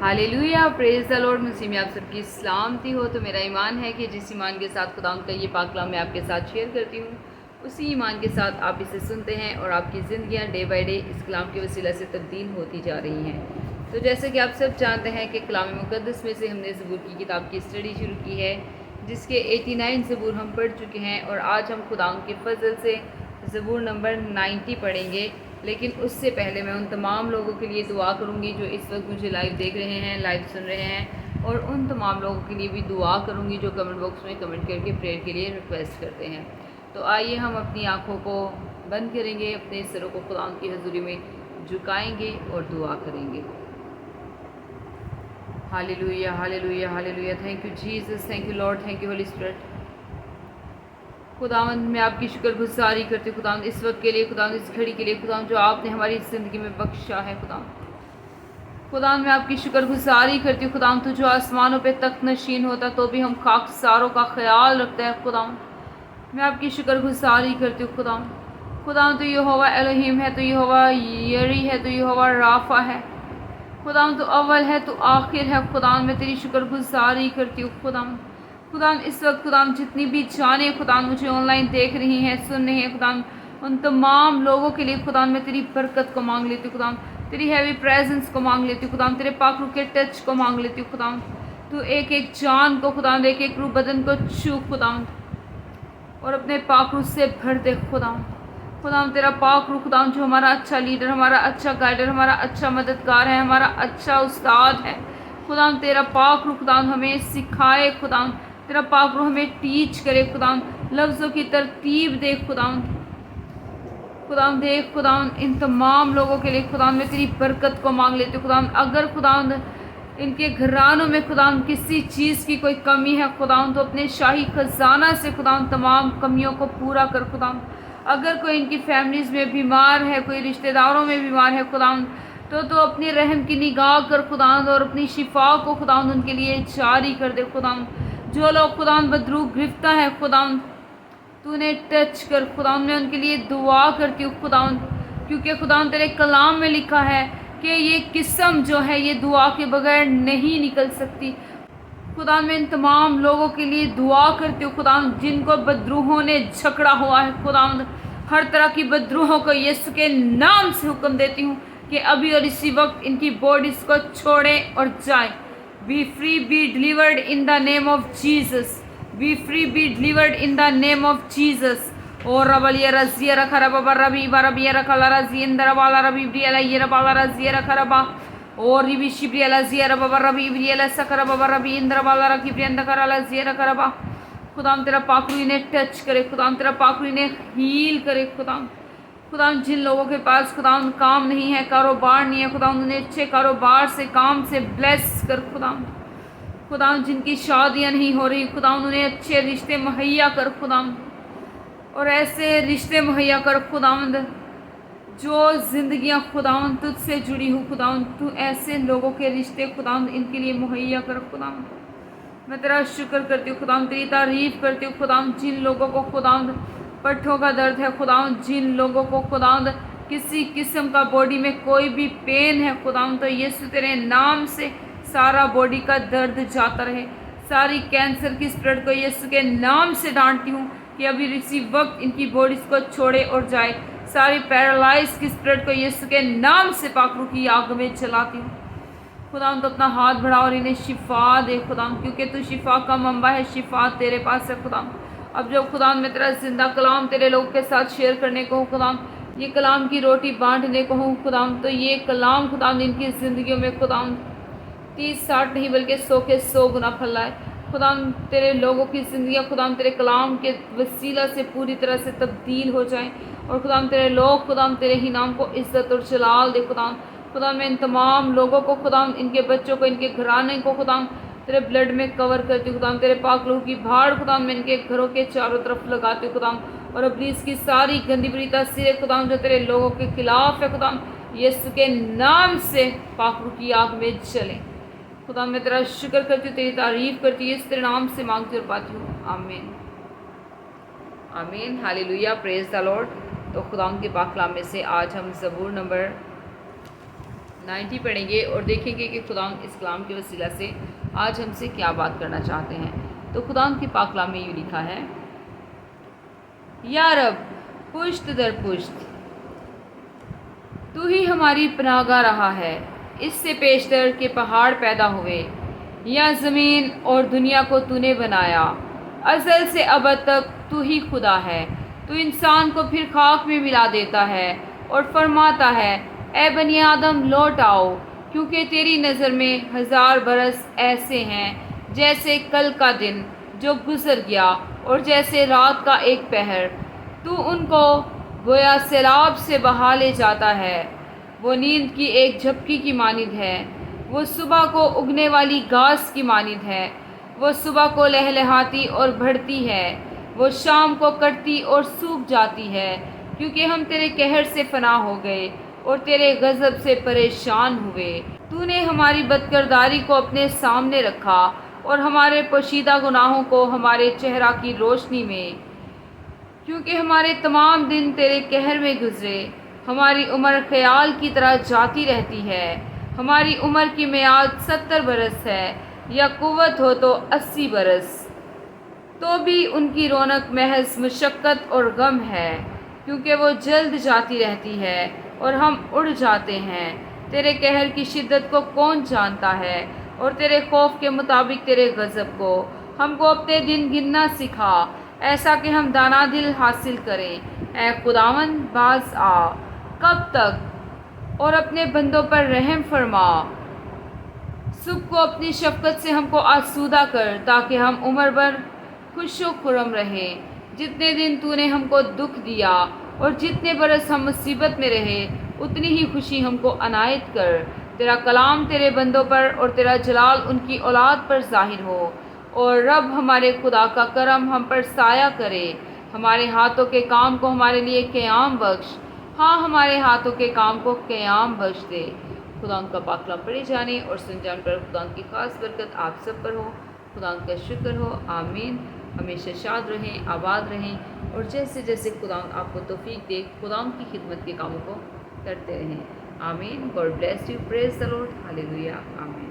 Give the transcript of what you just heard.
Hallelujah, praise the Lord. मुझे में आप सबकी सलामती हो। तो मेरा ईमान है कि जिस ईमान के साथ खुदावंद का ये पाक कलाम मैं आपके साथ शेयर करती हूँ, उसी ईमान के साथ आप इसे सुनते हैं और आपकी ज़िंदगियाँ डे बाय डे इस कलाम के वसीला से तब्दील होती जा रही हैं। तो जैसे कि आप सब जानते हैं कि कलाम मुक़द्दस में से हमने ज़बूर की किताब की स्टडी शुरू की है, जिसके 89 ज़बूर हम पढ़ चुके हैं, और आज हम खुदावंद के फजल से ज़बूर नंबर 90 पढ़ेंगे। लेकिन उससे पहले मैं उन तमाम लोगों के लिए दुआ करूंगी जो इस वक्त मुझे लाइव देख रहे हैं, लाइव सुन रहे हैं, और उन तमाम लोगों के लिए भी दुआ करूंगी जो कमेंट बॉक्स में कमेंट करके प्रेयर के लिए रिक्वेस्ट करते हैं। तो आइए हम अपनी आँखों को बंद करेंगे, अपने सरों को खुदा की हजूरी में झुकाएंगे और दुआ करेंगे। Hallelujah, hallelujah, hallelujah. Thank you Jesus, thank you Lord, thank you Holi spirit. खुदावंद मैं आपकी शुक्रगुजारी करती हूँ खुदावंद इस वक्त के लिए, खुदावंद इस घड़ी के लिए, खुदावंद जो आपने हमारी ज़िंदगी में बख्शा है। खुदावंद मैं आपकी शुक्रगुजारी करती हूँ खुदावंद, तू जो आसमानों पे तख्त नशीन होता तो भी हम खाकसारों का ख्याल रखता है। खुदावंद मैं आपकी शुक्रगुजारी करती हूँ खुदावंद, तो यहोवा एलोहीम है, तो यहोवा यरी है, तो यहोवा राफा है। खुदावंद तो अव्वल है, तो आखिर है। खुदावंद मैं तेरी शुक्रगुजारी करती हूँ खुदावंद इस वक्त खुदावंद जितनी भी जाने खुदावंद मुझे ऑनलाइन देख रही हैं, सुन रही हैं, खुदावंद उन तमाम लोगों के लिए खुदावंद मैं तेरी बरकत को मांग लेती हूँ खुदावंद, तेरी हैवी प्रेजेंस को मांग लेती हूँ खुदावंद, तेरे पाक रूह के टच को मांग लेती हूँ खुदावंद। तू एक एक जान को खुदावंद, एक एक रूह बदन को छू खुदावंद, और अपने पाक रूह से भर दे खुदावंद तेरा पाक रूह खुदावंद जो हमारा अच्छा लीडर, हमारा अच्छा गाइडर, हमारा अच्छा मददगार है, हमारा अच्छा उस्ताद है। खुदावंद तेरा पाक रूह खुदावंद हमें सिखाए खुदावंद, तेरा पाक रूह हमें टीच करे खुदावंद, लफ्ज़ों की तरतीब दे खुदावंद देख खुदावंद इन तमाम लोगों के लिए खुदावंद मैं तेरी बरकत को मांग लेती हूँ खुदावंद। अगर खुदावंद इनके घरानों में खुदावंद किसी चीज़ की कोई कमी है खुदावंद, तो अपने शाही खजाना से खुदावंद तमाम कमियों को पूरा कर खुदावंद। अगर कोई इनकी फैमिलीज़ में बीमार है, कोई रिश्तेदारों में बीमार है खुदावंद, तो अपनी रहम की निगाह कर खुदावंद, और अपनी शिफा को खुदावंद उनके लिए जारी कर दे खुदावंद। जो लोग खुदावंद बदरू गिरफ्तार है खुदावंद, तूने टच कर खुदावंद। मैं उनके लिए दुआ करती हूँ खुदावंद, क्योंकि खुदावंद तेरे कलाम में लिखा है कि ये किस्म जो है ये दुआ के बगैर नहीं निकल सकती। खुदावंद मैं इन तमाम लोगों के लिए दुआ करती हूँ खुदावंद जिनको बदरूहों ने झगड़ा हुआ है खुदावंद, हर तरह की बदरूहों को यीशु के नाम से हुक्म देती हूँ कि अभी और इसी वक्त इनकी बॉडीज़ को छोड़ें और जाएं। Be free, be delivered in the name of Jesus. Be free, be delivered in the name of Jesus. O Rabaliya Razia Rakaraba Rabi Barabia Rakala Razia Indarabala Rabi Briela Yerabala Razia Rakaraba. O Ribi Shibriela Zia Rababa Rabi Briela Sakaraba Rabi Indarabala Raki Brianda Karala Zia Rakaraba. खुदाम तेरा पाक रूह इन्हें touch करे खुदाम, तेरा पाक रूह इन्हें हील करे खुदाम जिन लोगों के पास खुदाम काम नहीं है, कारोबार नहीं है खुदाम, उन्हें अच्छे कारोबार से, काम से ब्लेस कर खुदाम जिनकी शादियां नहीं हो रही खुदाम, उन्हें अच्छे रिश्ते मुहैया कर खुदाम, और ऐसे रिश्ते मुहैया कर खुदावंद जो ज़िंदगियां खुदावंद तुझसे जुड़ी हुई खुदावंद, तू ऐसे लोगों के रिश्ते खुदावंद इनके लिए मुहैया कर खुदावंद। मैं तेरा शुक्र करती हूँ खुदावंद, तेरी तारीफ़ करती हूँ खुदावंद जिन लोगों को खुदावंद पट्ठों का दर्द है खुदावंद, जिन लोगों को खुदावंद किसी किस्म का बॉडी में कोई भी पेन है खुदावंद, तो यीशु तेरे नाम से सारा बॉडी का दर्द जाता रहे। सारी कैंसर की स्प्रेड को यीशु के नाम से डांटती हूँ कि अभी इसी वक्त इनकी बॉडीज़ को छोड़े और जाए। सारी पैरालाइज की स्प्रेड को यीशु के नाम से पाक रूह की आग में जलाती हूँ खुदावंद। तो अपना हाथ बढ़ा और इन्हें शिफा दे खुदावंद, क्योंकि तू शिफा का मंबा है, शिफा तेरे पास है खुदावंद। अब जो खुदावंद मैं तेरा जिंदा कलाम तेरे लोगों के साथ शेयर करने को हूँ खुदावंद, ये कलाम की रोटी बांटने को हूँ खुदावंद, तो ये कलाम खुदावंद इनकी ज़िंदगियों में खुदावंद 30-60 नहीं बल्कि 100 के 100 गुना फैलाए खुदावंद। तेरे लोगों की ज़िंदगियाँ खुदावंद तेरे कलाम के वसीला से पूरी तरह से तब्दील हो जाएं, और खुदावंद तेरे लोग खुदावंद तेरे ही नाम को इज़्ज़त और जलाल दे खुदावंद मैं इन तमाम लोगों को खुदावंद, इनके बच्चों को, इनके घराने को खुदावंद तेरे ब्लड में कवर करती हूँ खुदावंद। तेरे पाक रूह की भाड़ खुदावंद मैं इनके घरों के चारों तरफ लगाती हूँ खुदावंद, और इब्लीस की सारी गंदी बुरी तासीरें खुदावंद जो तेरे लोगों के खिलाफ है खुदावंद, यीशु के नाम से पाक रूह की आग में चलें खुदावंद। मैं तेरा शुक्र करती हूँ, तेरी तारीफ़ करती हूँ, इस तेरे नाम से मांगती और पाती हूँ, आमीन आमीन। Hallelujah, praise the Lord. तो खुदावंद के पाक कलाम में से आज हम ज़बूर नंबर 90 پڑھیں گے اور دیکھیں گے کہ خدا اس کلام کے وسیلہ سے آج ہم سے کیا بات کرنا چاہتے ہیں۔ تو خدا کی پاک کلام میں یوں لکھا ہے، یا رب پشت در پشت تو ہی ہماری پناہ گاہ رہا ہے، اس سے پیشتر کے پہاڑ پیدا ہوئے، یا زمین اور دنیا کو تو نے بنایا، ازل سے ابد تک تو ہی خدا ہے۔ تو انسان کو پھر خاک میں ملا دیتا ہے اور فرماتا ہے، اے بنی آدم لوٹ آؤ، کیونکہ تیری نظر میں 1000 برس ایسے ہیں جیسے کل کا دن جو گزر گیا اور جیسے رات کا ایک پہر۔ تو ان کو گویا سیلاب سے بہا لے جاتا ہے، وہ نیند کی ایک جھپکی کی مانند ہے، وہ صبح کو اگنے والی گھاس کی مانند ہے، وہ صبح کو لہلہاتی اور بڑھتی ہے، وہ شام کو کٹتی اور سوکھ جاتی ہے، کیونکہ ہم تیرے قہر سے فنا ہو گئے اور تیرے غضب سے پریشان ہوئے۔ تو نے ہماری بدکرداری کو اپنے سامنے رکھا اور ہمارے پوشیدہ گناہوں کو ہمارے چہرہ کی روشنی میں، کیونکہ ہمارے تمام دن تیرے قہر میں گزرے۔ ہماری عمر خیال کی طرح جاتی رہتی ہے، ہماری عمر کی میعاد 70 برس ہے، یا قوت ہو تو 80 برس، تو بھی ان کی رونق محض مشقت اور غم ہے، کیونکہ وہ جلد جاتی رہتی ہے اور ہم اڑ جاتے ہیں۔ تیرے قہر کی شدت کو کون جانتا ہے، اور تیرے خوف کے مطابق تیرے غضب کو؟ ہم کو اپنے دن گننا سکھا، ایسا کہ ہم دانا دل حاصل کریں۔ اے خداوند باز آ، کب تک؟ اور اپنے بندوں پر رحم فرما۔ صبح کو اپنی شفقت سے ہم کو آسودہ کر، تاکہ ہم عمر بھر خوش و خرم رہیں۔ جتنے دن تو نے ہم کو دکھ دیا اور جتنے برس ہم مصیبت میں رہے، اتنی ہی خوشی ہم کو عنایت کر۔ تیرا کلام تیرے بندوں پر اور تیرا جلال ان کی اولاد پر ظاہر ہو، اور رب ہمارے خدا کا کرم ہم پر سایہ کرے۔ ہمارے ہاتھوں کے کام کو ہمارے لیے قیام بخش، ہاں ہمارے ہاتھوں کے کام کو قیام بخش دے۔ خدا ان کا پاک کلام پڑھے جانے اور سن جان پر خدا ان کی خاص برکت آپ سب پر ہو۔ خدا ان کا شکر ہو، آمین۔ ہمیشہ شاد رہیں، آباد رہیں، اور جیسے جیسے خدا آپ کو توفیق دے، خدا ان کی خدمت کے کاموں کو کرتے رہیں، آمین۔ God bless you, praise the Lord, hallelujah, آمین۔